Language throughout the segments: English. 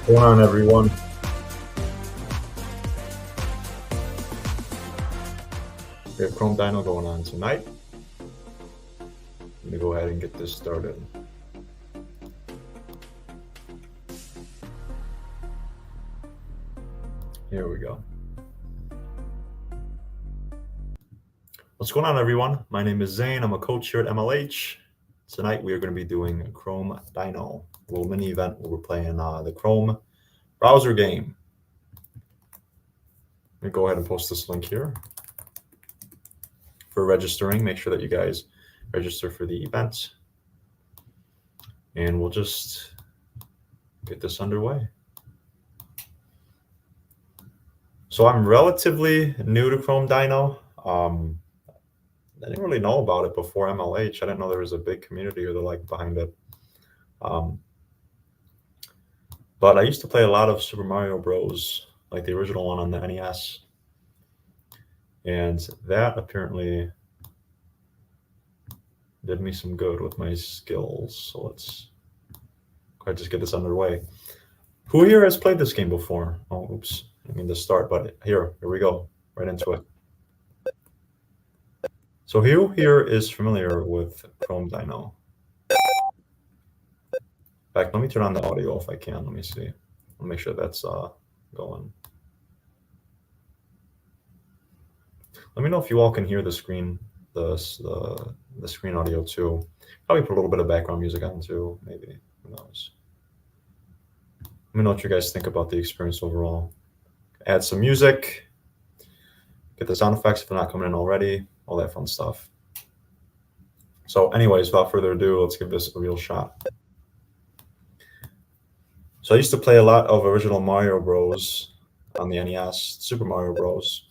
Going on, everyone? We have Chrome Dino going on tonight. I'm gonna go ahead and get this started. Here we go. What's going on, everyone? My name is Zane. I'm a coach here at MLH. Tonight we are going to be doing Chrome Dino, a little mini event where we're playing the Chrome browser game. Let me go ahead and post this link here for registering. Make sure that you guys register for the event, and we'll just get this underway. So I'm relatively new to Chrome Dino. I didn't really know about it before MLH. I didn't know there was a big community or the like behind it. But I used to play a lot of Super Mario Bros, like the original one on the NES. And that apparently did me some good with my skills. So let's just get this underway. Who here has played this game before? Oh, oops. I mean to start, but here we go. Right into it. So who here is familiar with Chrome Dino? In fact, let me turn on the audio if I can. Let me see. I'll make sure that's going. Let me know if you all can hear the screen, the screen audio too. Probably put a little bit of background music on too, maybe. Who knows? Let me know what you guys think about the experience overall. Add some music. Get the sound effects if they're not coming in already. All that fun stuff. So anyways, without further ado, let's give this a real shot. So I used to play a lot of original Mario Bros on the NES, Super Mario Bros.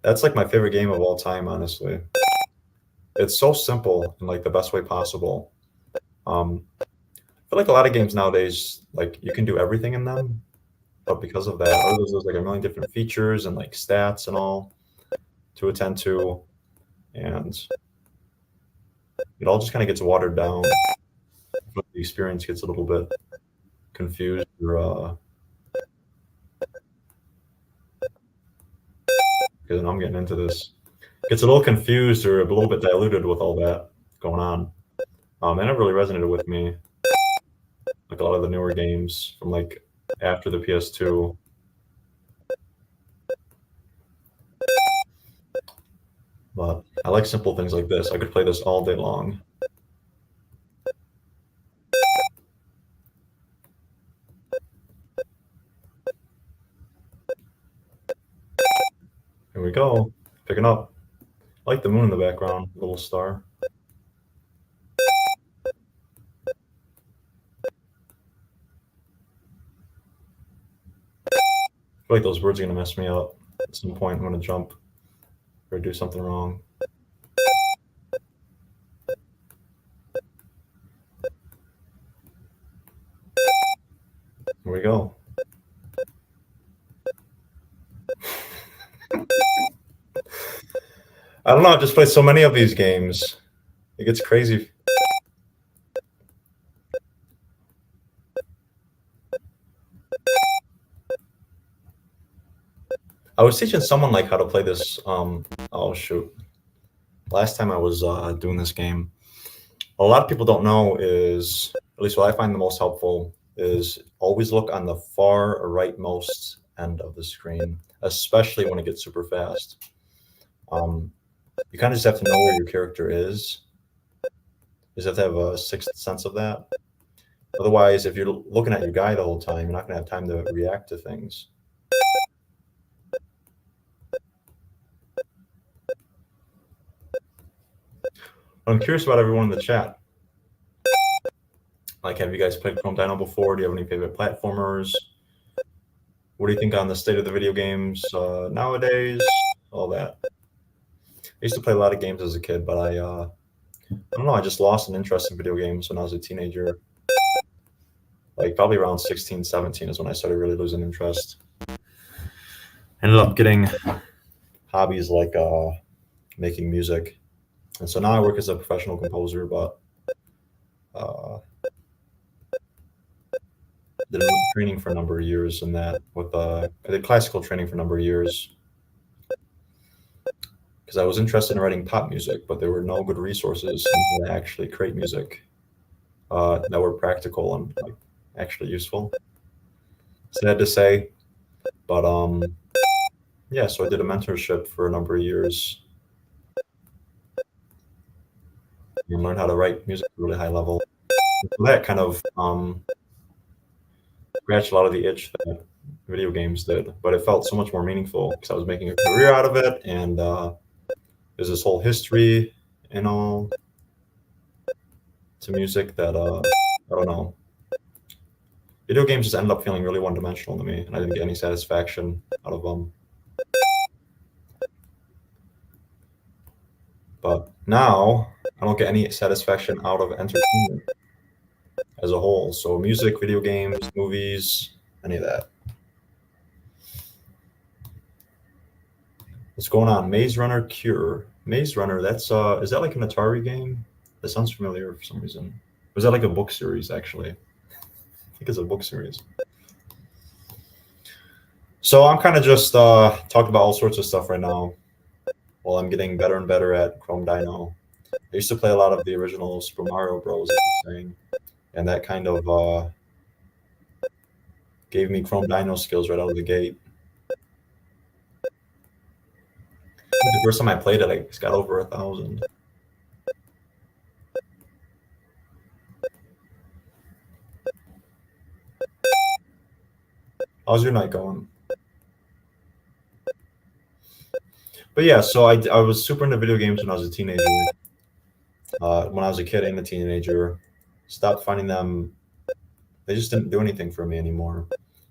That's like my favorite game of all time, honestly. It's so simple in like the best way possible. I feel like a lot of games nowadays, like you can do everything in them, but because of that, there's like a million different features and like stats and all to attend to, and it all just kind of gets watered down. The experience gets a little bit confused or because I'm getting into this, gets a little confused or a little bit diluted with all that going on. And it really resonated with me, like a lot of the newer games from like after the PS2. But I like simple things like this. I could play this all day long. Here we go, picking up. I like the moon in the background, little star. I feel like those words are gonna mess me up. At some point, I'm gonna jump or do something wrong. Here we go. I don't know, I just played so many of these games. It gets crazy. I was teaching someone like how to play this. Oh shoot. Last time I was doing this game, a lot of people don't know is, at least what I find the most helpful, is always look on the far rightmost end of the screen, especially when it gets super fast. You kind of just have to know where your character is. You just have to have a sixth sense of that. Otherwise, if you're looking at your guy the whole time, you're not going to have time to react to things. I'm curious about everyone in the chat. Like, have you guys played Chrome Dino before? Do you have any favorite platformers? What do you think on the state of the video games nowadays? All that. I used to play a lot of games as a kid, but I don't know. I just lost an interest in video games when I was a teenager. Like probably around 16, 17 is when I started really losing interest. Ended up getting hobbies like making music. And so now I work as a professional composer, but did training for a number of years in that with I did classical training for a number of years because I was interested in writing pop music, but there were no good resources to actually create music that were practical and like actually useful. Sad to say, but yeah. So I did a mentorship for a number of years and learned how to write music at a really high level. So that kind of scratched a lot of the itch that video games did, but it felt so much more meaningful because I was making a career out of it, and there's this whole history and all to music that I don't know. Video games just ended up feeling really one-dimensional to me, and I didn't get any satisfaction out of them. But now I don't get any satisfaction out of entertainment as a whole. So music, video games, movies, any of that. What's going on? Maze Runner Cure. Maze Runner, that's is that like an Atari game? That sounds familiar for some reason. Was that like a book series actually? I think it's a book series. So I'm kind of just talking about all sorts of stuff right now while I'm getting better and better at Chrome Dino. I used to play a lot of the original Super Mario Bros. Like you're saying, and that kind of gave me Chrome Dino skills right out of the gate. The first time I played it, I just got over 1,000. How's your night going? But yeah, so I was super into video games when I was a teenager. When I was a kid and a teenager, stopped finding them. They just didn't do anything for me anymore.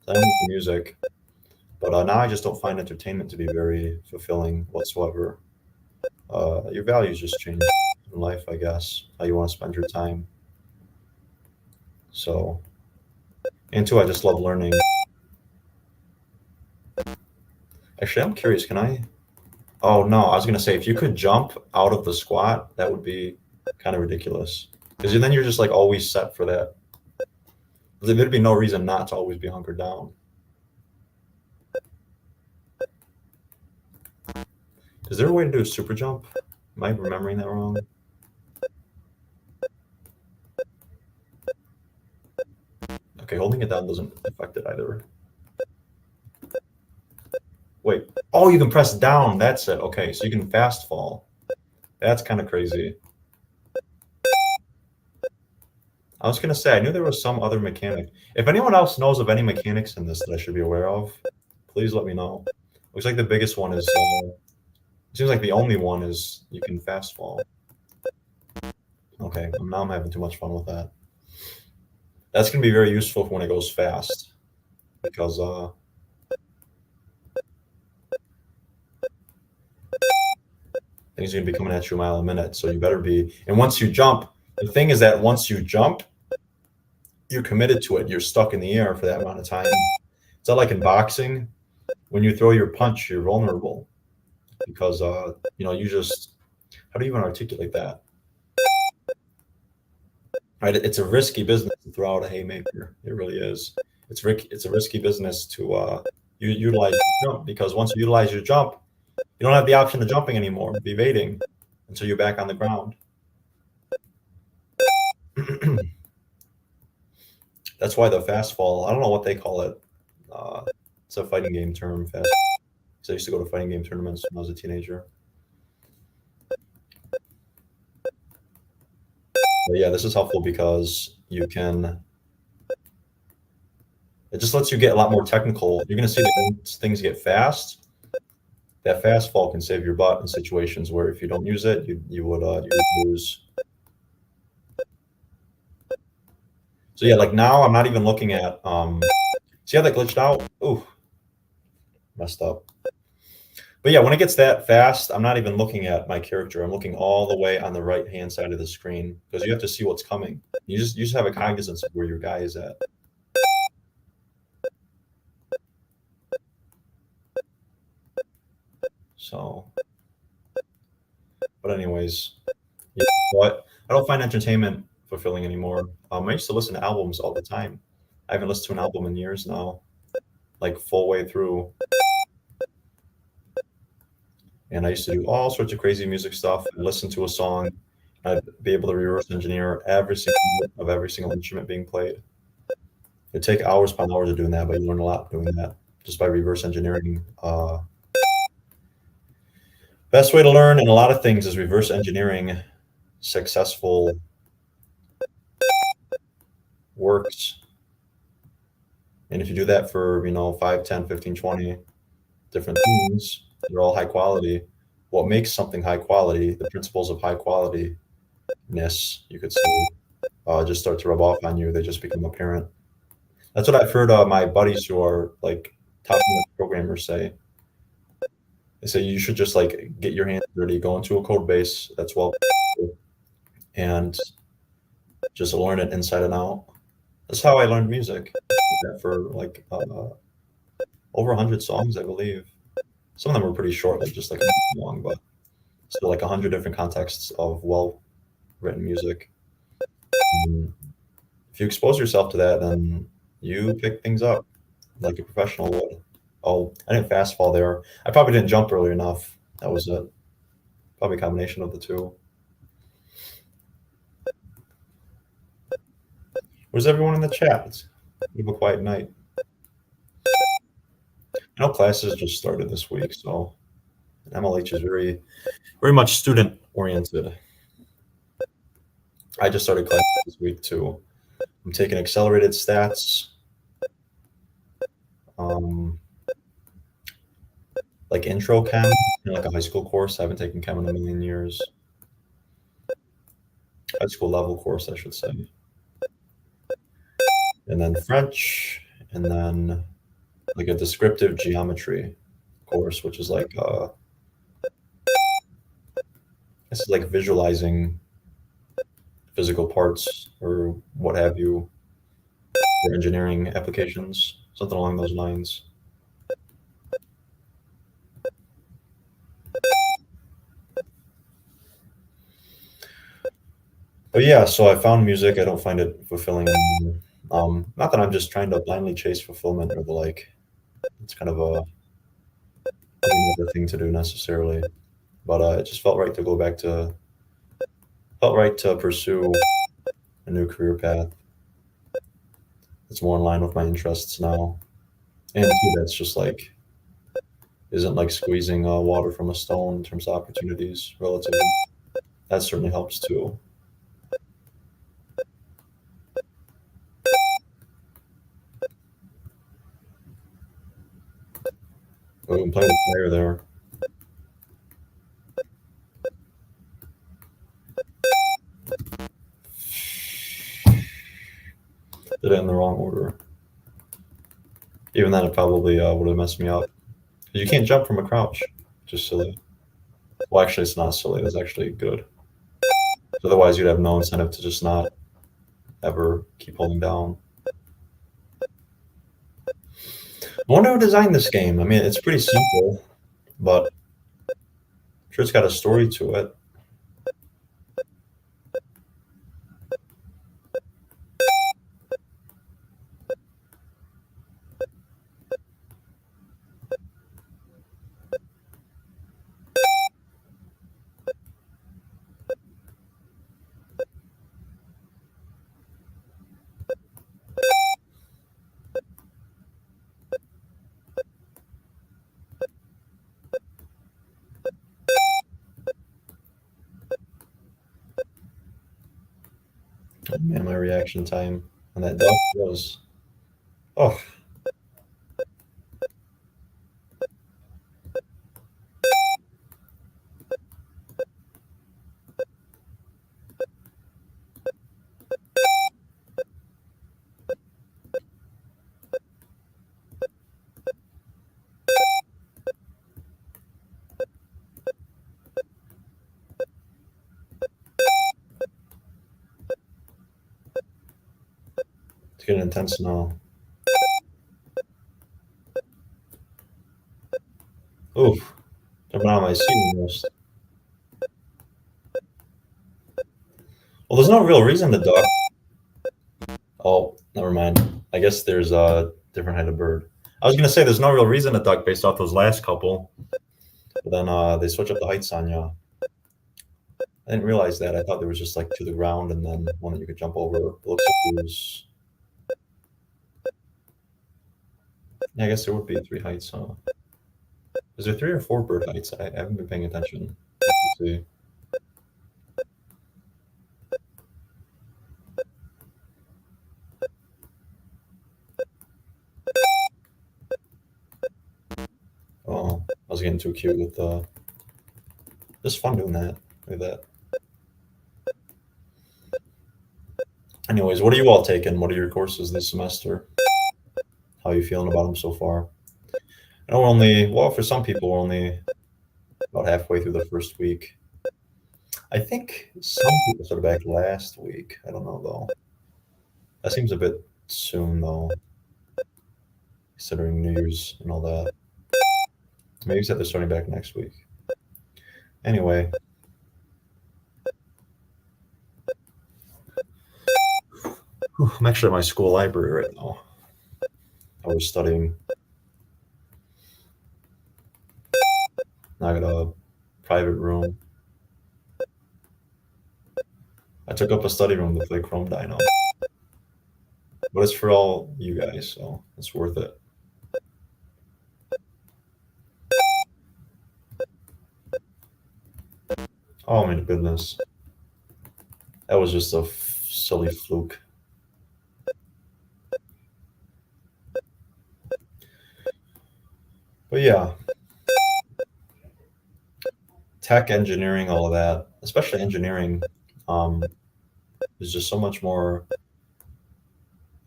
So I moved to music, but now I just don't find entertainment to be very fulfilling whatsoever. Your values just change in life, I guess. How you want to spend your time. So, and two, I just love learning. Actually, I'm curious. Can I? Oh no, I was gonna say if you could jump out of the squat, that would be kind of ridiculous. Because then you're just like always set for that. There'd be no reason not to always be hunkered down. Is there a way to do a super jump? Am I remembering that wrong? Okay, holding it down doesn't affect it either. Wait. Oh, you can press down. That's it. Okay, so you can fast fall. That's kind of crazy. I was gonna say I knew there was some other mechanic. If anyone else knows of any mechanics in this that I should be aware of, please let me know. Looks like the biggest one is. It seems like the only one is you can fast fall. Okay, now I'm having too much fun with that. That's gonna be very useful for when it goes fast, because things are gonna be coming at you a mile a minute. So you better be. And once you jump, the thing is that once you jump, you're committed to it. You're stuck in the air for that amount of time. It's not like in boxing. When you throw your punch, you're vulnerable because you just how do you even articulate that? Right? It's a risky business to throw out a haymaker. It really is. It's a risky business to utilize your jump because once you utilize your jump, you don't have the option of jumping anymore, evading until you're back on the ground. That's why the fast fall. I don't know what they call it. It's a fighting game term. Fast. So I used to go to fighting game tournaments when I was a teenager. But yeah, this is helpful because you can. It just lets you get a lot more technical. You're going to see that once things get fast, that fast fall can save your butt in situations where if you don't use it, you would lose. So yeah, like now I'm not even looking at. See how that glitched out? Ooh, messed up. But yeah, when it gets that fast, I'm not even looking at my character. I'm looking all the way on the right-hand side of the screen because you have to see what's coming. You just have a cognizance of where your guy is at. So, but anyways, but I don't find entertainment fulfilling anymore. I used to listen to albums all the time. I haven't listened to an album in years now, like full way through. And I used to do all sorts of crazy music stuff. I'd listen to a song, I'd be able to reverse engineer every single note of every single instrument being played. It'd take hours upon hours of doing that, but you learn a lot doing that just by reverse engineering. Best way to learn in a lot of things is reverse engineering successful works. And if you do that for, 5, 10, 15, 20 different things, they're all high quality. What makes something high quality, the principles of high qualityness, you could say, just start to rub off on you. They just become apparent. That's what I've heard my buddies who are like top programmers say. They say you should just like get your hands dirty, go into a code base that's well, and just learn it inside and out. That's how I learned music. I did that for like over 100 songs, I believe. Some of them were pretty short, like just like a minute long, but still like 100 different contexts of well written music. And if you expose yourself to that, then you pick things up like a professional would. Oh, I didn't fast fall there. I probably didn't jump early enough. That was it. Probably a combination of the two. Where's everyone in the chat? We have a quiet night. I know classes just started this week, so MLH is very, very much student oriented. I just started classes this week too. I'm taking accelerated stats, like intro chem, like a high school course. I haven't taken chem in a million years. High school level course, I should say. And then French, and then like a descriptive geometry course, which is like this is like visualizing physical parts or what have you for engineering applications, something along those lines. But yeah, so I found music. I don't find it fulfilling anymore. Not that I'm just trying to blindly chase fulfillment or the like. It's kind of another thing to do necessarily. But it just felt right to go back to, felt right to pursue a new career path. It's more in line with my interests now. And too, that's just like, isn't like squeezing water from a stone in terms of opportunities relatively. That certainly helps too. We can play with fire there. Did it in the wrong order. Even then, it probably would have messed me up. You can't jump from a crouch. Just silly. Well, actually, it's not silly. That's actually good. Otherwise, you'd have no incentive to just not ever keep holding down. I wonder who designed this game. I mean, it's pretty simple, but I'm sure it's got a story to it. Oh, man, my reaction time on that duck was, oh, it's getting intense now. Oof, jumping out of my seat almost. Well, there's no real reason to duck. Oh, never mind. I guess there's a different height of bird. I was gonna say there's no real reason to duck based off those last couple, but then they switch up the heights on you. I didn't realize that. I thought there was just like to the ground and then one that you could jump over. It looks like there's, yeah, I guess there would be three heights, huh? Is there three or four bird heights? I haven't been paying attention. Let's see. Oh, I was getting too cute with just fun doing that. Look at that. Anyways, what are you all taking? What are your courses this semester? How are you feeling about them so far? I know we're only, well, for some people, we're only about halfway through the first week. I think some people started back last week. I don't know though. That seems a bit soon though, considering New Year's and all that. Maybe you said they're starting back next week. Anyway, I'm actually at my school library right now. I was studying. I got a private room. I took up a study room to play Chrome Dino. But it's for all you guys, so it's worth it. Oh my goodness. That was just a silly fluke. But yeah, tech, engineering, all of that, especially engineering, um, is just so much more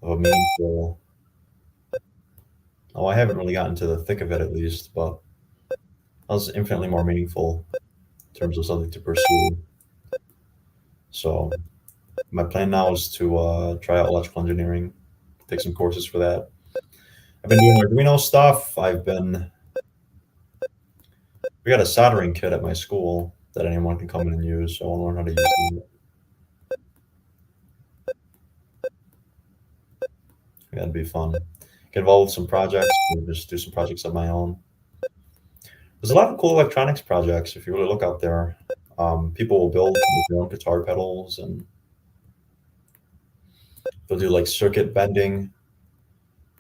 of a meaningful. Oh, I haven't really gotten to the thick of it at least, but that was infinitely more meaningful in terms of something to pursue. So my plan now is to try out electrical engineering, take some courses for that. I've been doing Arduino stuff. We got a soldering kit at my school that anyone can come in and use, so I want to learn how to use it. That'd be fun. Get involved with some projects, or just do some projects of my own. There's a lot of cool electronics projects if you really look out there. People will build their own guitar pedals and they'll do like circuit bending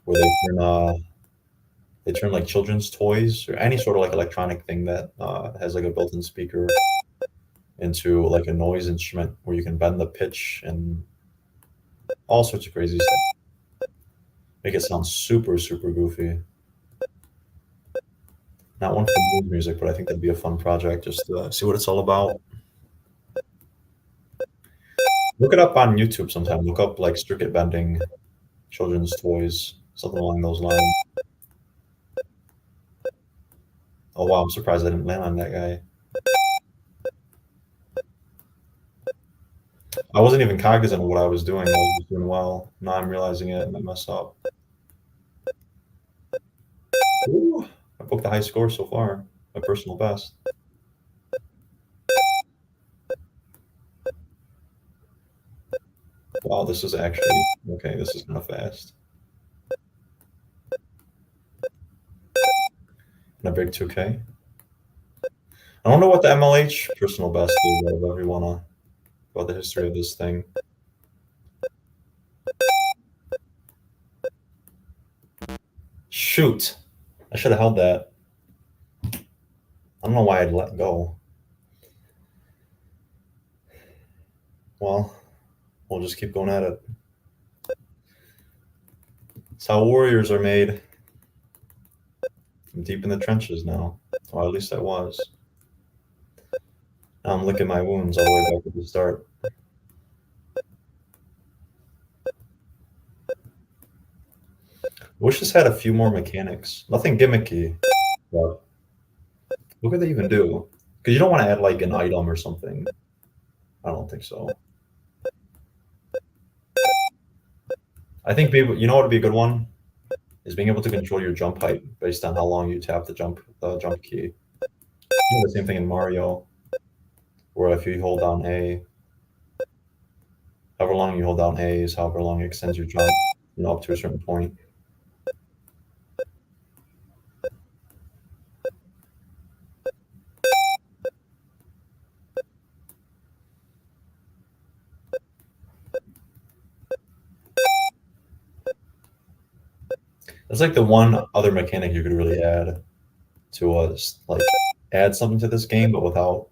where they turn like children's toys or any sort of like electronic thing that has like a built-in speaker into like a noise instrument where you can bend the pitch and all sorts of crazy stuff. Make it sound super, super goofy. Not one for mood music, but I think that'd be a fun project just to see what it's all about. Look it up on YouTube sometime. Look up like circuit bending children's toys, something along those lines. Oh wow, I'm surprised I didn't land on that guy. I wasn't even cognizant of what I was doing. I was just doing well. Now I'm realizing it and I messed up. Ooh, I booked the high score so far, my personal best. Wow, this is actually okay. This is kind of fast. And a big 2K. I don't know what the MLH personal best is out of everyone about the history of this thing. Shoot, I should have held that. I don't know why I'd let go. Well, we'll just keep going at it. It's how warriors are made. I'm deep in the trenches now. Or at least I was. Now I'm licking my wounds all the way back at the start. I wish this had a few more mechanics. Nothing gimmicky, but what could they even do? Because you don't want to add like an item or something. I don't think so. I think people, you know what would be a good one? Is being able to control your jump height based on how long you tap the jump key. You know, the same thing in Mario, where if you hold down A, however long you hold down A is however long it extends your jump. up to a certain point. That's like the one other mechanic you could really add to us, like add something to this game, but without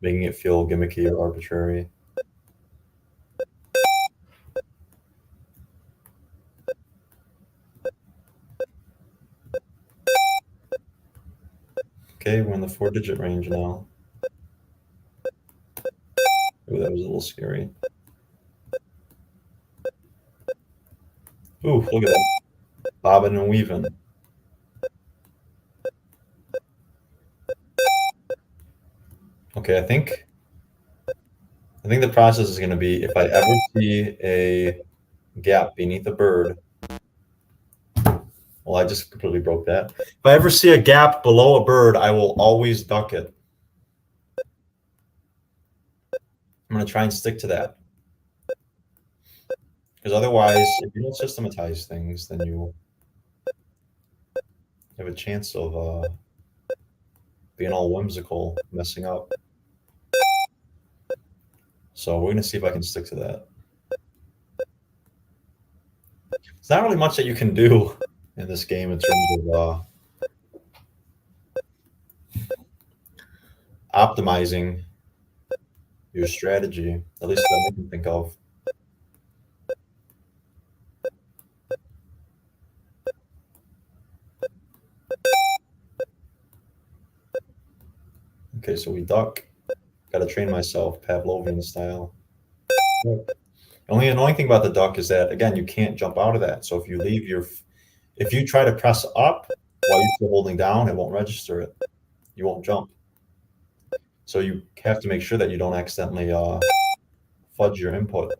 making it feel gimmicky or arbitrary. Okay, we're in the 4-digit range now. Ooh, that was a little scary. Ooh, look at that. Bobbing and weaving. Okay, I think the process is going to be if I ever see a gap beneath a bird. Well, I just completely broke that. If I ever see a gap below a bird, I will always duck it. I'm going to try and stick to that. Because otherwise, if you don't systematize things, then you have a chance of being all whimsical, messing up. So we're going to see if I can stick to that. There's not really much that you can do in this game in terms of optimizing your strategy, at least that I can think of. Okay, so we duck. Got to train myself Pavlovian style. The only annoying thing about the duck is that, again, you can't jump out of that. So if you leave if you try to press up while you're still holding down, it won't register it. You won't jump. So you have to make sure that you don't accidentally fudge your input.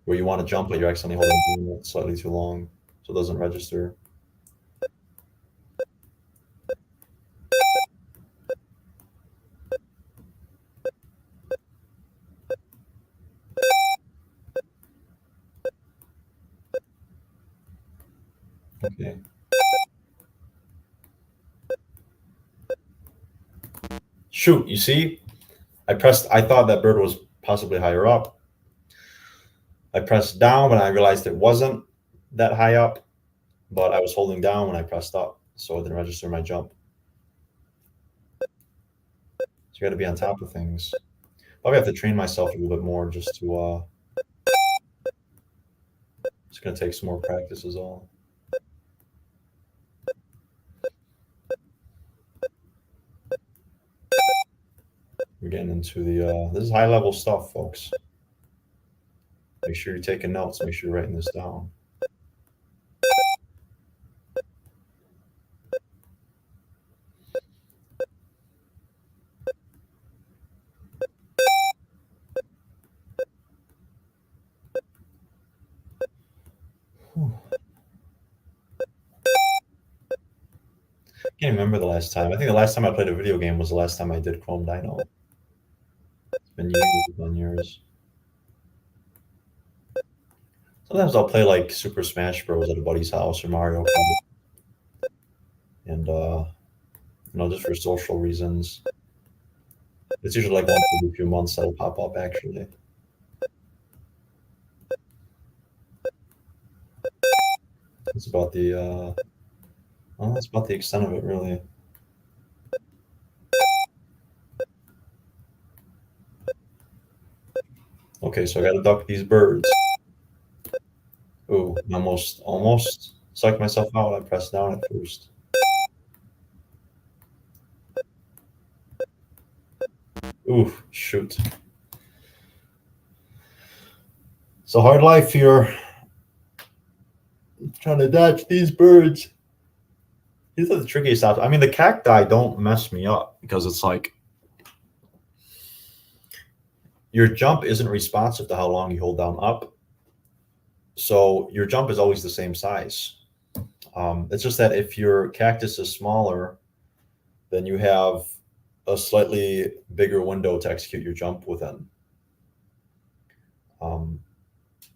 Where you want to jump, but you're accidentally holding it slightly too long, so it doesn't register. Okay. Shoot, you see? I thought that bird was possibly higher up. I pressed down when I realized it wasn't that high up, but I was holding down when I pressed up, so it didn't register my jump. So you got to be on top of things. Probably have to train myself a little bit more just to. It's gonna take some more practice, is all. We're getting into the. This is high level stuff, folks. Make sure you're taking notes. Make sure you're writing this down. I can't remember the last time. I think the last time I played a video game was the last time I did Chrome Dino. It's been years. Sometimes I'll play like Super Smash Bros. At a buddy's house or Mario Kart. And just for social reasons. It's usually like once every few months that'll pop up actually. It's about the that's about the extent of it really. Okay, so I gotta duck these birds. Ooh, almost psyched myself out. I pressed down at first. Ooh, shoot. It's a hard life here. Trying to dodge these birds. These are the trickiest out. I mean, the cacti don't mess me up because it's like your jump isn't responsive to how long you hold down up. So your jump is always the same size. It's just that if your cactus is smaller, then you have a slightly bigger window to execute your jump within.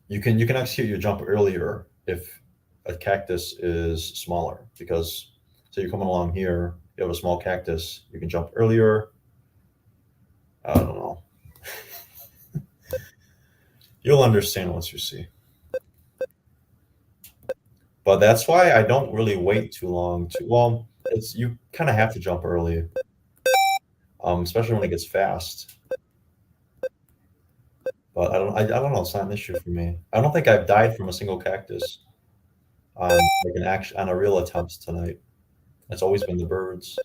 you can execute your jump earlier if a cactus is smaller because so you're coming along here, you have a small cactus, you can jump earlier. I don't know. You'll understand once you see. But that's why I don't really wait too long to well, it's you kind of have to jump early, especially when it gets fast. But I don't know, it's not an issue for me. I don't think I've died from a single cactus on like an action on a real attempt tonight. It's always been the birds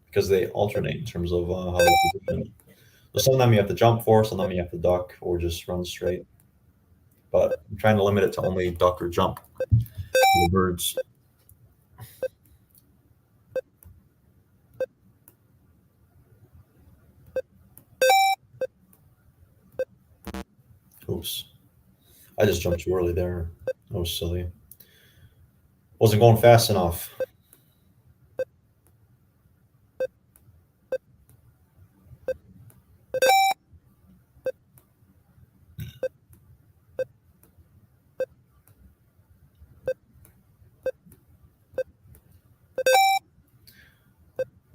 because they alternate in terms of how they're positioned. So some of them you have to jump for, some of them you have to duck or just run straight. But I'm trying to limit it to only duck or jump for the birds. Oops. I just jumped too early there. That was silly. Wasn't going fast enough.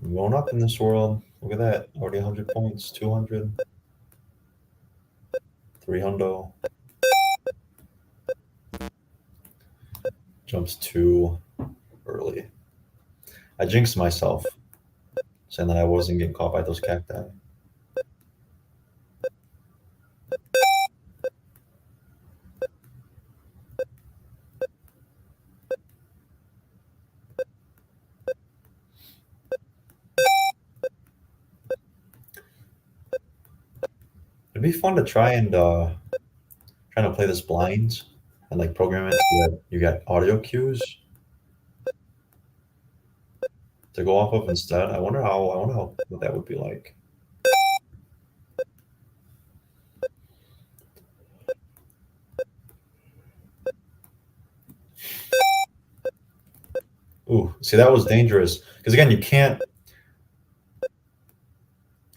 I'm going up in this world. Look at that. Already 100 points, 200, 300. Jumped too early. I jinxed myself saying that I wasn't getting caught by those cacti. It'd be fun to trying to play this blind and like program it so that you get audio cues to go off of instead. I wonder how what that would be like. Ooh, see that was dangerous because again you can't.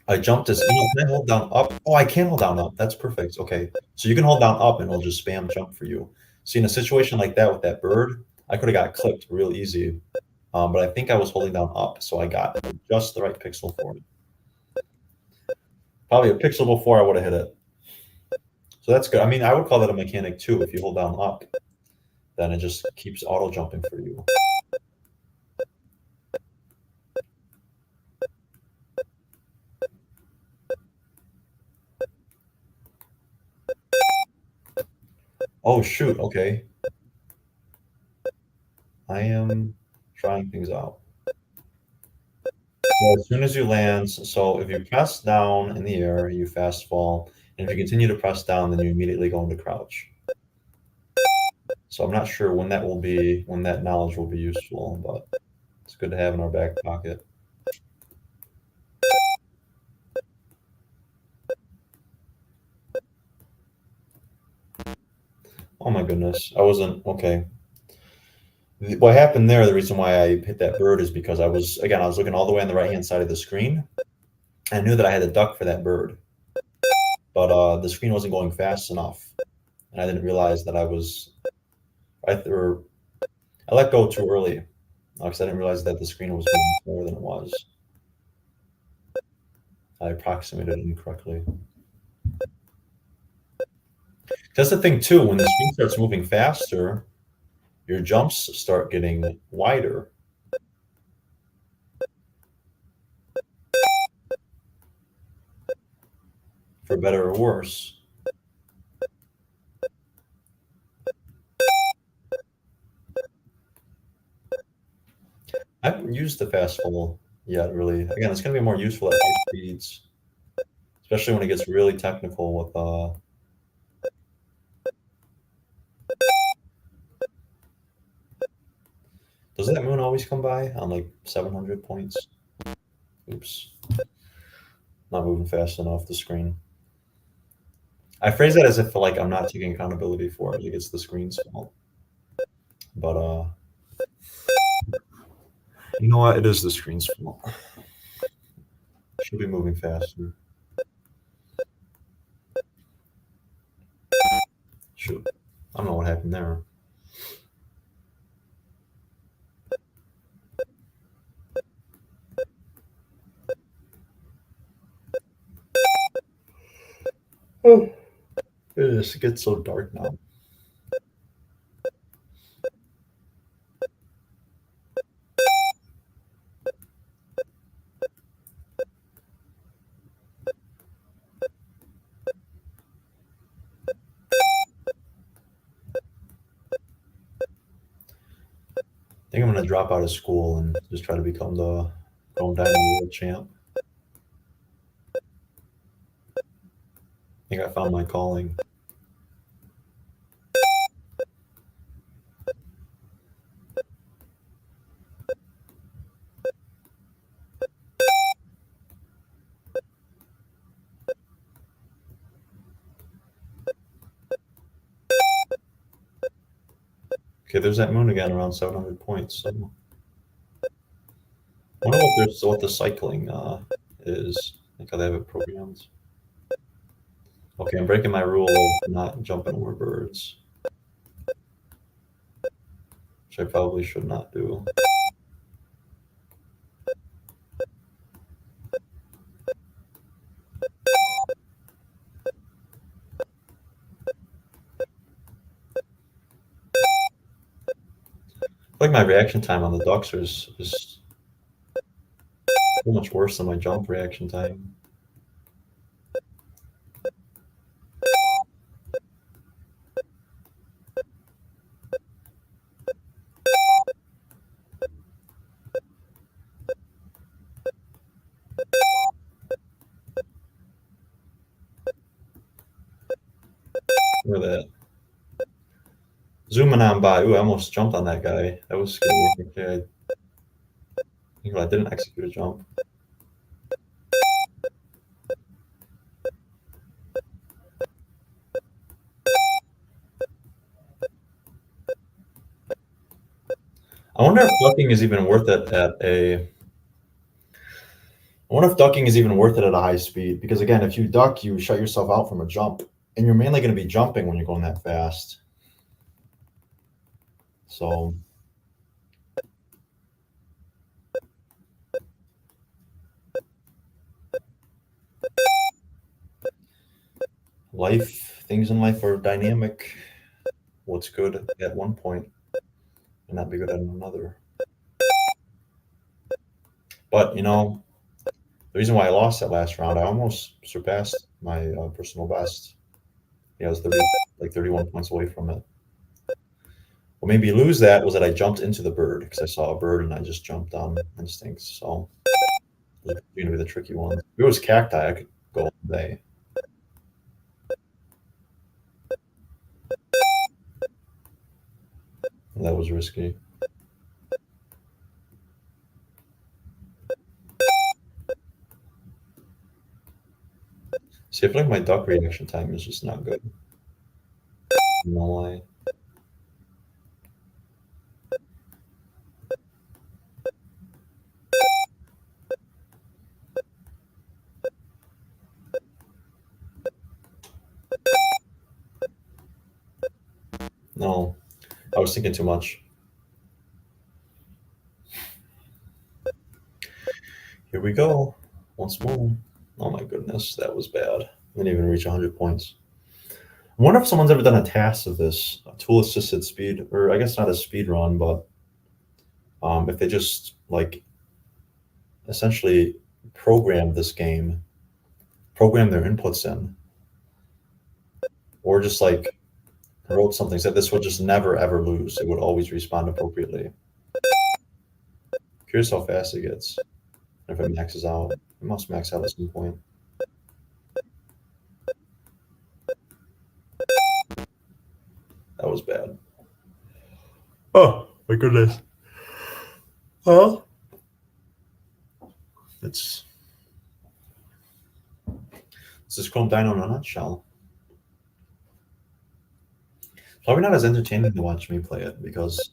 I jumped this. Can I hold down up? Oh, I can hold down up. That's perfect. Okay, so you can hold down up and it'll just spam jump for you. See, in a situation like that with that bird, I could have got clipped real easy. But I think I was holding down up, so I got just the right pixel for it. Probably a pixel before I would have hit it. So that's good. I mean, I would call that a mechanic too. If you hold down up, then it just keeps auto jumping for you. Oh shoot, okay. I am trying things out. So as soon as you land, so if you press down in the air, you fast fall. And if you continue to press down, then you immediately go into crouch. So I'm not sure when that knowledge will be useful, but it's good to have in our back pocket. Oh my goodness. I wasn't okay. What happened there, the reason why I hit that bird is because I was looking all the way on the right hand side of the screen. I knew that I had to duck for that bird, but the screen wasn't going fast enough, and I didn't realize that or I let go too early because I didn't realize that the screen was moving slower than it was. I approximated it incorrectly. That's the thing too. When the screen starts moving faster, your jumps start getting wider, for better or worse. I haven't used the fast fall yet, really. Again, it's going to be more useful at high speeds, especially when it gets really technical with does that moon always come by on like 700 points? Oops. Not moving fast enough the screen. I phrase that as if like I'm not taking accountability for it, like it's the screen's fault. But you know what? It is the screen's fault. Should be moving faster. in there. Oh, it just gets so dark now. I think I'm gonna drop out of school and just try to become the Chrome Dino World Champ. I think I found my calling. Okay, there's that moon again around 700 points. So I wonder what the cycling is. Like how they have it programmed. Okay, I'm breaking my rule of not jumping over birds, which I probably should not do. I feel like my reaction time on the ducks is so much worse than my jump reaction time. Look at that. Zooming on by. Ooh, I almost jumped on that guy. That was scary. Okay, I didn't execute a jump. I wonder if ducking is even worth it at a. I wonder if ducking is even worth it at a high speed because again, if you duck, you shut yourself out from a jump, and you're mainly going to be jumping when you're going that fast. So things in life are dynamic. What's good at one point may not be good at another. But the reason why I lost that last round, I almost surpassed my personal best. Yeah, I was 31 points away from it. What made me lose that was that I jumped into the bird because I saw a bird and I just jumped on instinct. So it's going to be the tricky one. If it was cacti, I could go all day. That was risky. See, I feel like my duck reaction time is just not good. No lie. No, I was thinking too much. Here we go. Once more. Oh my goodness, that was bad. I didn't even reach 100 points. I wonder if someone's ever done a task of this, a tool assisted speed, or I guess not a speed run, but if they just like essentially program this game, program their inputs in, or just like wrote something, said this would just never ever lose. It would always respond appropriately. Curious how fast it gets. If it maxes out, it must max out at some point. That was bad. Oh my goodness. Well, it's this is Chrome Dino in a nutshell. Probably not as entertaining to watch me play it because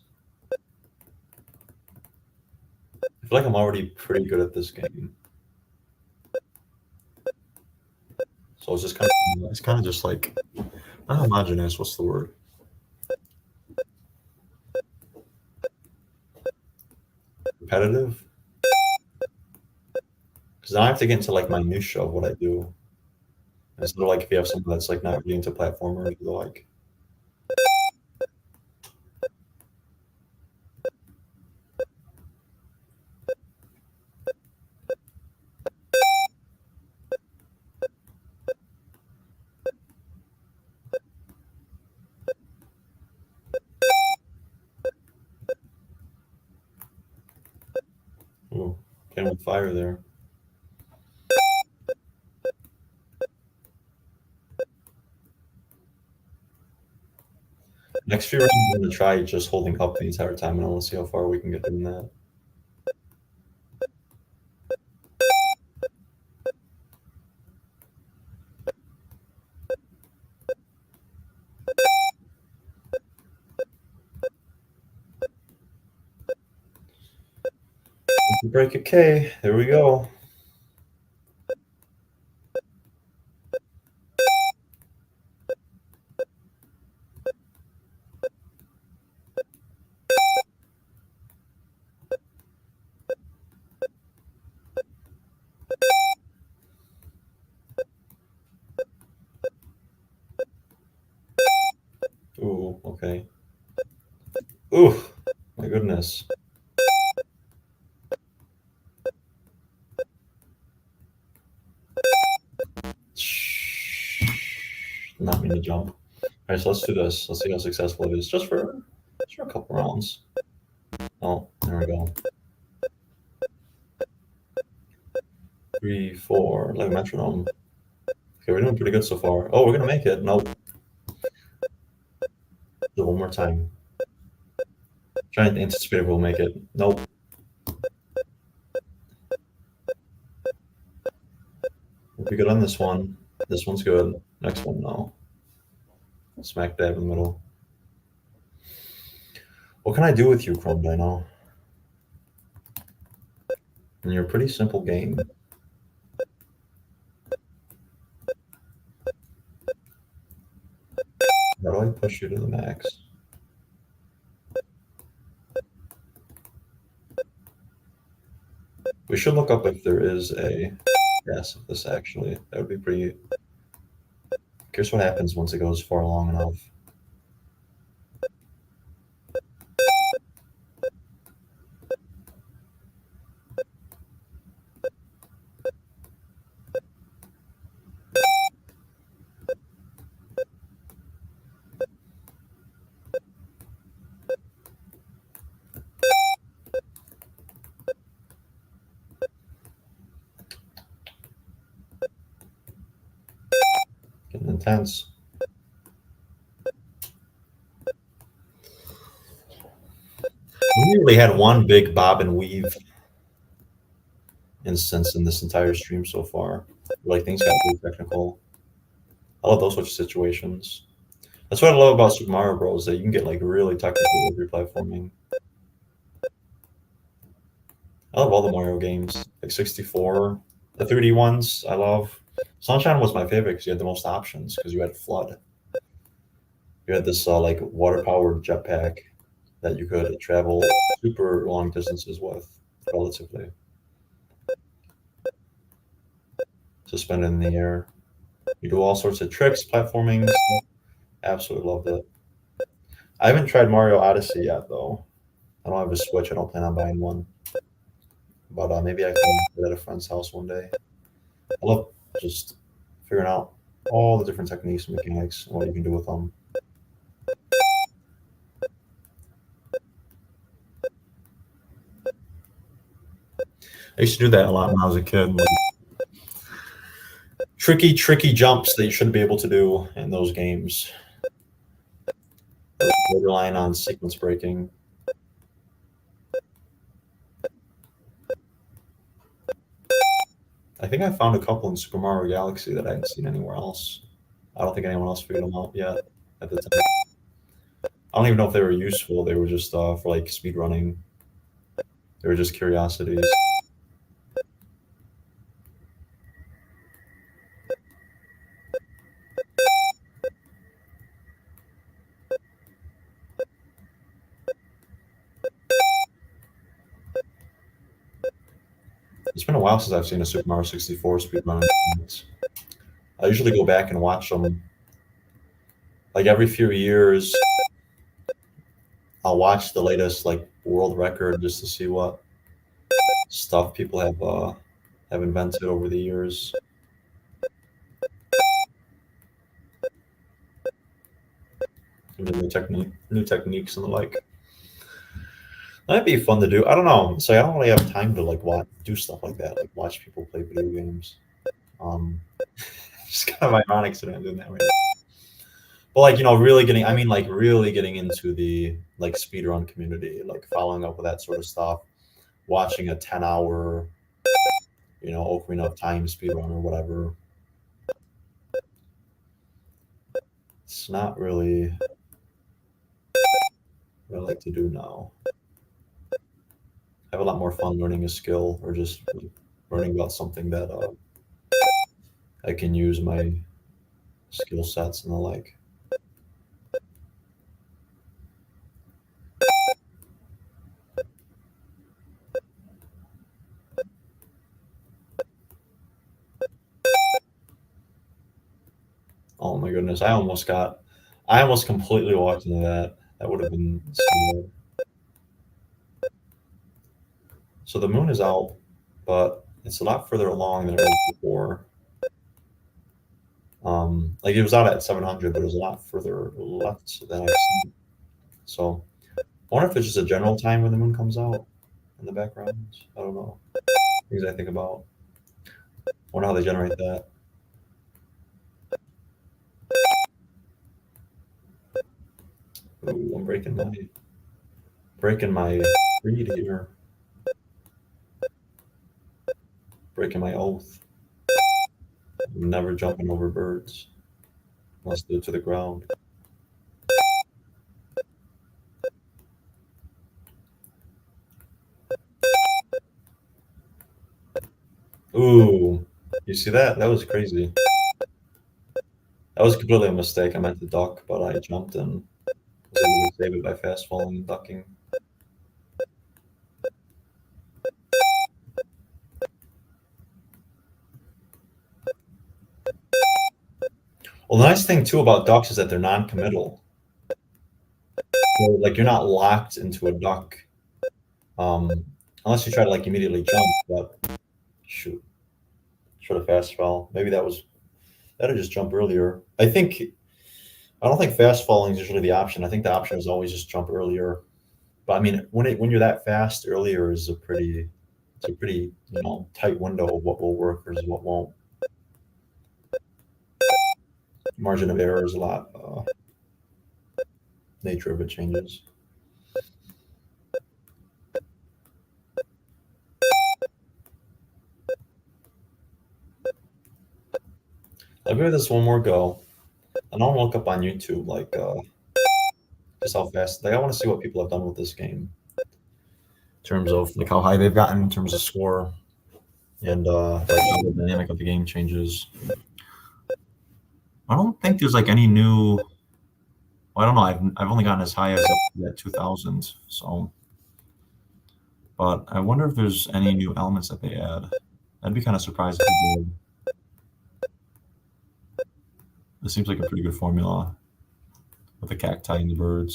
I feel like I'm already pretty good at this game. So it's kind of just like not homogenous. What's the word? repetitive, because now I have to get into like my niche of what I do. Instead of like if you have someone that's like not really into platformers, they're like, ooh, playing with fire there. Next few rounds, I'm gonna try just holding up the entire time, and I want to see how far we can get doing that. Break a K. There we go. Ooh, okay. Ooh, my goodness. Not mean to jump. All right, so let's do this. Let's see how successful it is, just for a couple rounds. Oh, there we go. 3, 4, like a metronome. Okay, we're doing pretty good so far. Oh, we're gonna make it. Nope. Do it one more time. Trying to anticipate if we'll make it. Nope. We'll be good on this one. This one's good. Next one, no. Smack dab in the middle. What can I do with you, Chrome Dino? And you're a pretty simple game. How do I push you to the max? We should look up if there is a yes of this actually. That would be pretty. Here's what happens once it goes far long enough. Getting intense. We really had one big bob and weave instance in this entire stream so far. Like things got really technical. I love those sorts of situations. That's what I love about Super Mario Bros. That you can get like really technical with your platforming. I love all the Mario games, like 64, the 3D ones. I love. Sunshine was my favorite because you had the most options because you had Flood. You had this like water powered jetpack that you could travel super long distances with relatively. Suspended in the air. You do all sorts of tricks, platforming. Stuff. Absolutely loved it. I haven't tried Mario Odyssey yet though. I don't have a Switch. I don't plan on buying one. But maybe I can get at a friend's house one day. I love just figuring out all the different techniques and mechanics and what you can do with them. I used to do that a lot when I was a kid. Like, tricky jumps that you shouldn't be able to do in those games. Relying on sequence breaking. I think I found a couple in Super Mario Galaxy that I hadn't seen anywhere else. I don't think anyone else figured them out yet at the time. I don't even know if they were useful. They were just for like speed running. They were just curiosities. It's been a while since I've seen a Super Mario 64 speedrun. I usually go back and watch them. Like every few years, I'll watch the latest like world record just to see what stuff people have invented over the years. Maybe new techniques and the like. That'd be fun to do. I don't know. So I don't really have time to like do stuff like that, like watch people play video games. Um, it's kind of ironic that I'm doing that right now. But like really getting, I mean, like really getting into the like speedrun community, like following up with that sort of stuff, watching a 10-hour, Ocarina of Time speedrun or whatever. It's not really what I like to do now. I have a lot more fun learning a skill or just learning about something that I can use my skill sets and the like. Oh my goodness, I almost completely walked into that. That would have been so. So the moon is out, but it's a lot further along than it was before. Like it was out at 700, but it was a lot further left than I've seen. So I wonder if it's just a general time when the moon comes out in the background. I don't know. Things I think about. I wonder how they generate that. Ooh, I'm breaking my creed here. Breaking my oath. I'm never jumping over birds unless they're to the ground. Ooh, you see that? That was crazy. That was completely a mistake. I meant to duck, but I jumped and was able to save it by fast falling and ducking. Well, the nice thing too about ducks is that they're non-committal. So, like you're not locked into a duck, um, unless you try to like immediately jump. But shoot, should have fast fell. Maybe that'd just jump earlier. I don't think fast falling is usually the option. I think the option is always just jump earlier. But I mean, when you're that fast, earlier is a pretty tight window of what will work versus what won't. Margin of error is a lot. Nature of it changes. I'll give this one more go, and I'll look up on YouTube like just how fast. Like I want to see what people have done with this game in terms of like how high they've gotten in terms of score and like how the dynamic of the game changes. I don't think there's like any new. Well, I don't know. I've only gotten as high as up at 2000. So, but I wonder if there's any new elements that they add. I'd be kind of surprised if they did. This seems like a pretty good formula with the cacti and the birds.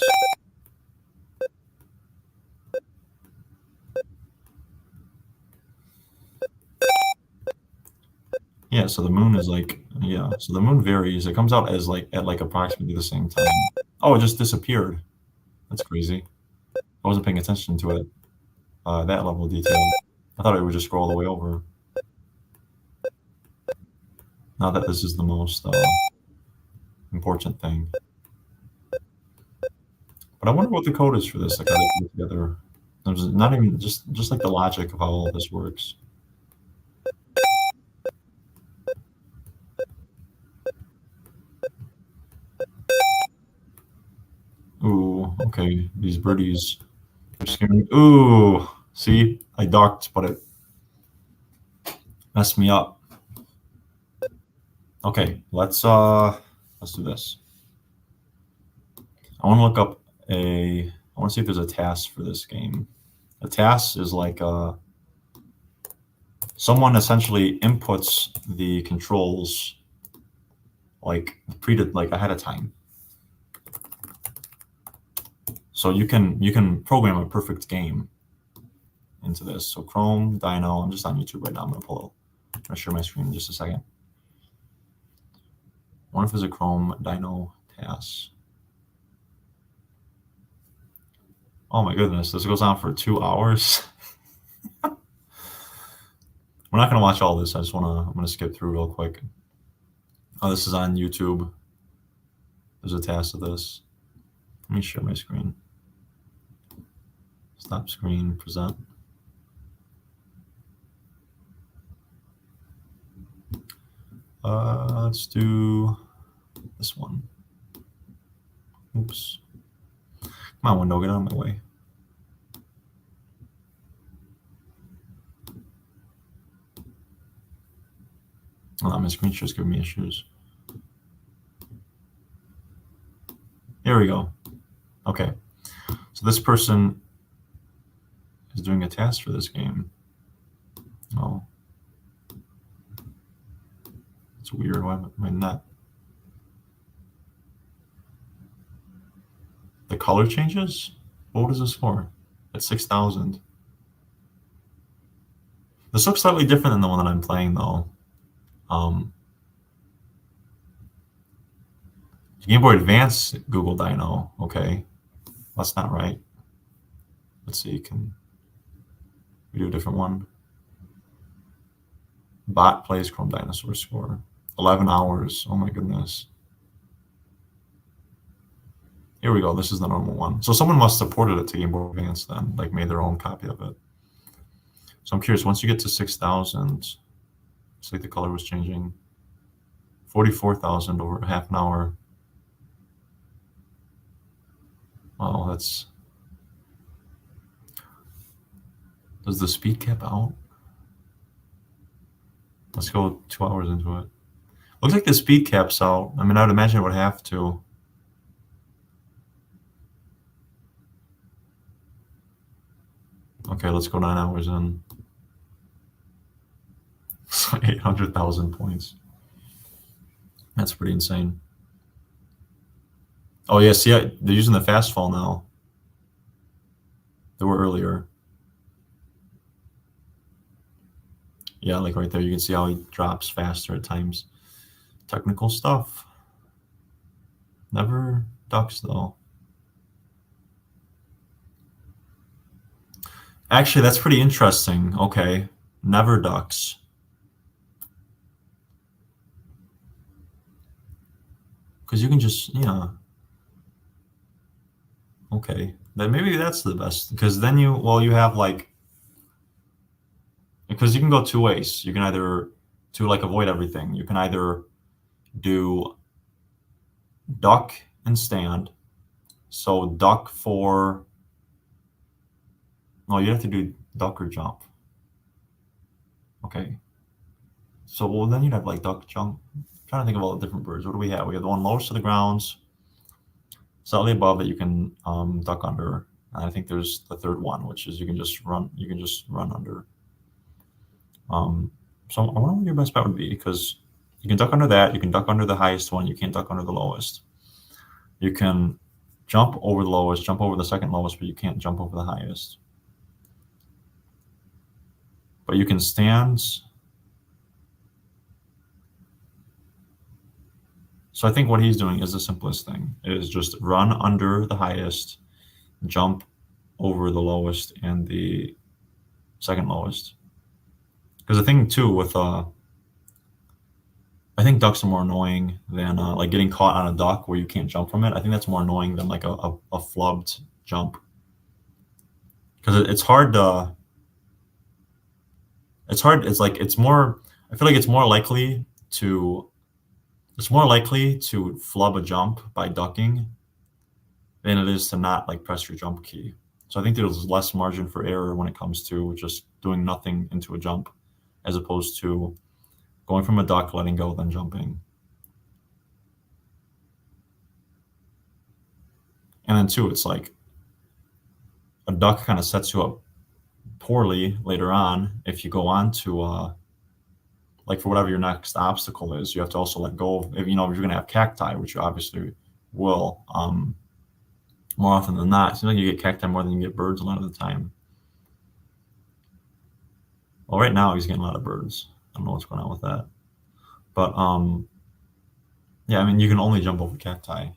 Yeah, so the moon is like, yeah, so the moon varies. It comes out as like at like approximately the same time. Oh, it just disappeared. That's crazy. I wasn't paying attention to it, that level of detail. I thought it would just scroll all the way over. Now that this is the most important thing. But I wonder what the code is for this. Like, how they put it together. There's not even just like the logic of how all this works. Ooh, okay. These birdies are scaring me. Ooh, see, I ducked, but it messed me up. Okay, let's do this. I want to look up I want to see if there's a task for this game. A task is like someone essentially inputs the controls like like ahead of time. So you can program a perfect game into this. So Chrome, Dino, I'm just on YouTube right now. I'm gonna share my screen in just a second. What if there's a Chrome Dino task? Oh my goodness, this goes on for 2 hours. We're not gonna watch all this. I'm gonna skip through real quick. Oh, this is on YouTube. There's a task of this. Let me share my screen. Stop screen, present. Let's do this one. Oops. Come on, window, get out of my way. Oh, my screen share's giving me issues. Here we go. Okay. So this person is doing a task for this game. Oh. It's weird. Why am I not? The color changes? What is this for? At 6,000. This looks slightly different than the one that I'm playing, though. Game Boy Advance Google Dino. Okay. That's not right. Let's see. Can we do a different one? Bot plays Chrome Dinosaur score. 11 hours. Oh my goodness. Here we go. This is the normal one. So someone must have ported it to Game Boy Advance then, like made their own copy of it. So I'm curious, once you get to 6,000, it's like the color was changing. 44,000 over half an hour. Wow, that's... Does the speed cap out? Let's go 2 hours into it. Looks like the speed cap's out. I mean, I would imagine it would have to. Okay, let's go 9 hours in. 800,000 points. That's pretty insane. Oh yeah, see, they're using the fast fall now. They were earlier. Yeah, like right there, you can see how he drops faster at times. Technical stuff. Never ducks though. Actually, that's pretty interesting. Okay, never ducks. Because you can just, yeah. Okay, then maybe that's the best. Because then you have like, because you can go two ways. You can either, to like avoid everything, you can either do duck and stand. So duck for, no, you have to do duck or jump. Okay. So well, then you'd have like duck, jump. I'm trying to think of all the different birds. What do we have? We have the one lowest to the grounds, slightly above that you can duck under. And I think there's the third one, which is you can just run. You can just run under. So I wonder what your best bet would be, because you can duck under that. You can duck under the highest one. You can't duck under the lowest. You can jump over the lowest, jump over the second lowest, but you can't jump over the highest. But you can stand. So I think what he's doing is the simplest thing. It is just run under the highest, jump over the lowest and the second lowest. Because the thing too with I think ducks are more annoying than like getting caught on a duck where you can't jump from it. I think that's more annoying than like a flubbed jump. Because it's hard to, it's more, I feel like it's more likely to flub a jump by ducking than it is to not like press your jump key. So I think there's less margin for error when it comes to just doing nothing into a jump, as opposed to going from a duck, letting go, then jumping. And then two, it's like a duck kind of sets you up poorly later on if you go on to like for whatever your next obstacle is. You have to also let go of, if if you're going to have cacti, which you obviously will, more often than not. It seems like you get cacti more than you get birds a lot of the time. Well, right now he's getting a lot of birds. I don't know what's going on with that, but yeah, I mean you can only jump over cacti.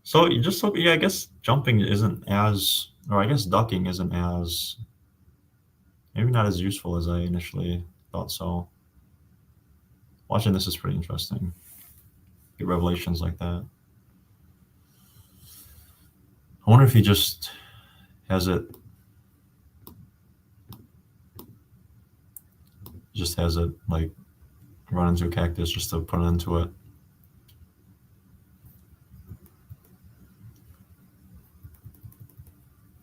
So you just look, yeah, I guess jumping isn't as, or I guess ducking isn't as, maybe not as useful as I initially thought. So watching this is pretty interesting. Get revelations like that. I wonder if he just has it, like run into a cactus just to put it into it.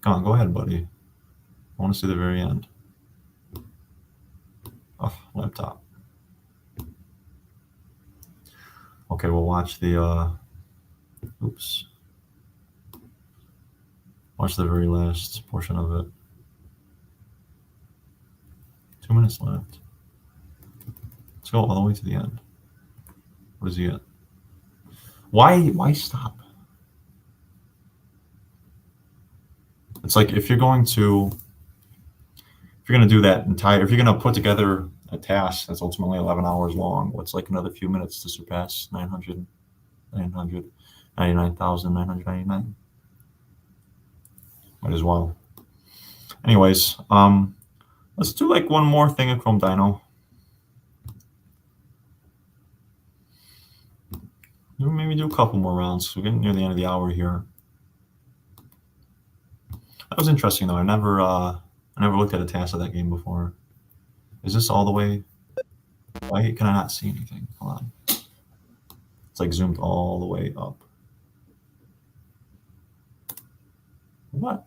Come on, go ahead, buddy. I want to see the very end. Oh, laptop. Okay, we'll watch the oops. Watch the very last portion of it. 2 minutes left. Let's go all the way to the end. What does he get? Why stop? It's like if you're going to do that entire, if you're going to put together a task that's ultimately 11 hours long, what's like another few minutes to surpass 999,999? Might as well. Anyways, let's do like one more thing in Chrome Dino. Maybe do a couple more rounds. We're getting near the end of the hour here. That was interesting though. I never looked at a task of that game before. Is this all the way? Why can I not see anything? Hold on. It's like zoomed all the way up. What?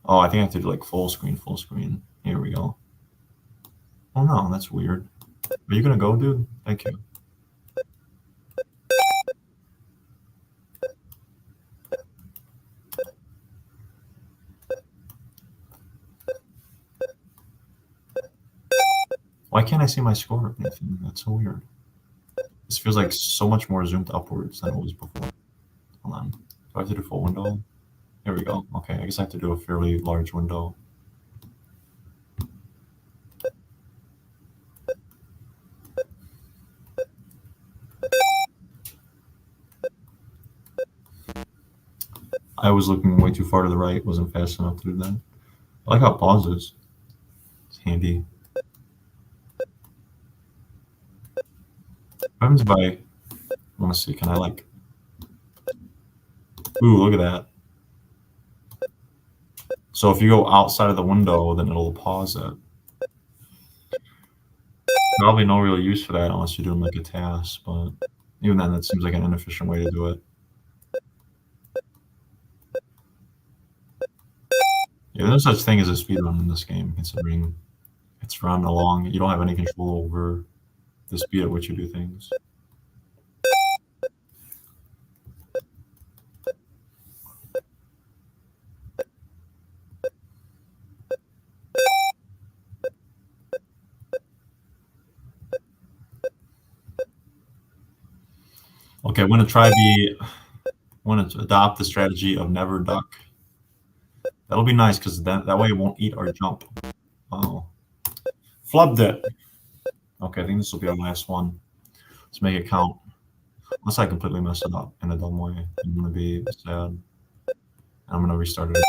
Oh, I think I have to do like full screen, full screen. Here we go. Oh no, that's weird. Are you gonna go, dude? Thank you. Why can't I see my score or anything? That's so weird. This feels like so much more zoomed upwards than it was before. Hold on. Do I have to do full window? Here we go. Okay, I guess I have to do a fairly large window. I was looking way too far to the right, wasn't fast enough to do that. I like how it pauses. It's handy. What happens if I want to see? Can I like? Ooh, look at that. So if you go outside of the window, then it'll pause it. Probably no real use for that unless you're doing like a task, but even then, that seems like an inefficient way to do it. Yeah, there's no such thing as a speed run in this game, considering it's run along. You don't have any control over the speed at which you do things. Okay, I'm going to adopt the strategy of never duck. That'll be nice because that way it won't eat our jump. Oh, flubbed it. Okay, I think this will be our last one. Let's make it count. Unless I completely mess it up in a dumb way, I'm gonna be sad. I'm gonna restart it.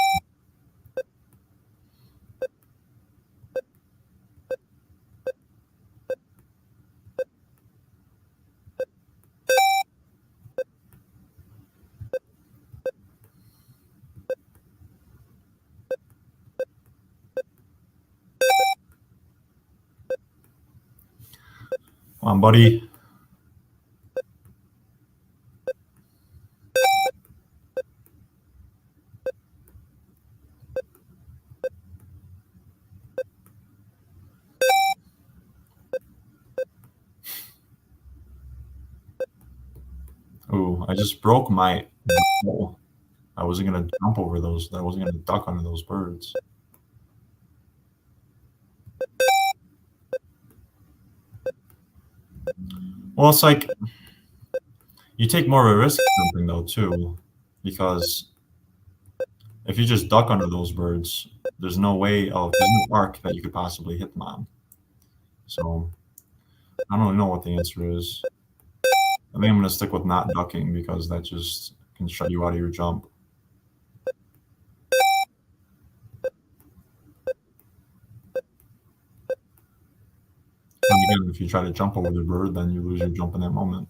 Come on, buddy. Ooh, I just broke my. Oh, I wasn't gonna jump over those. I wasn't gonna duck under those birds. Well, it's like you take more of a risk jumping though too, because if you just duck under those birds, there's no arc that you could possibly hit them on. So I don't really know what the answer is. I think I'm gonna stick with not ducking because that just can shut you out of your jump. And again, if you try to jump over the bird, then you lose your jump in that moment.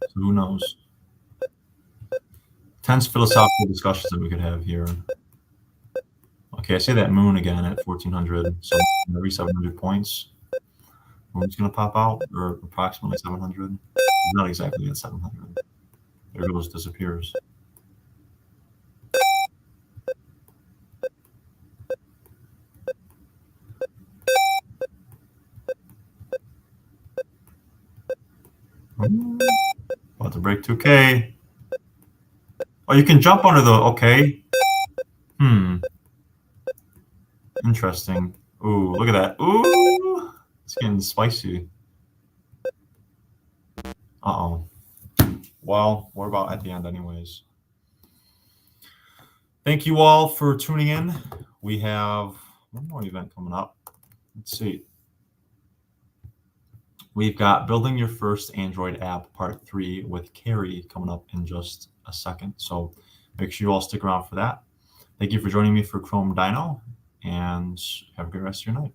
So who knows? Tense philosophical discussions that we could have here. Okay, I say that moon again at 1400. So every 700 points, moon's gonna pop out, or approximately 700. Not exactly at 700. There goes, disappears. About to break 2K. Oh, you can jump under the, okay. Interesting. Ooh, look at that. Ooh, it's getting spicy. Uh-oh. Well, we're about at the end anyways. Thank you all for tuning in. We have one more event coming up. Let's see. We've got Building Your First Android App Part 3 with Carrie coming up in just a second. So make sure you all stick around for that. Thank you for joining me for Chrome Dino, and have a good rest of your night.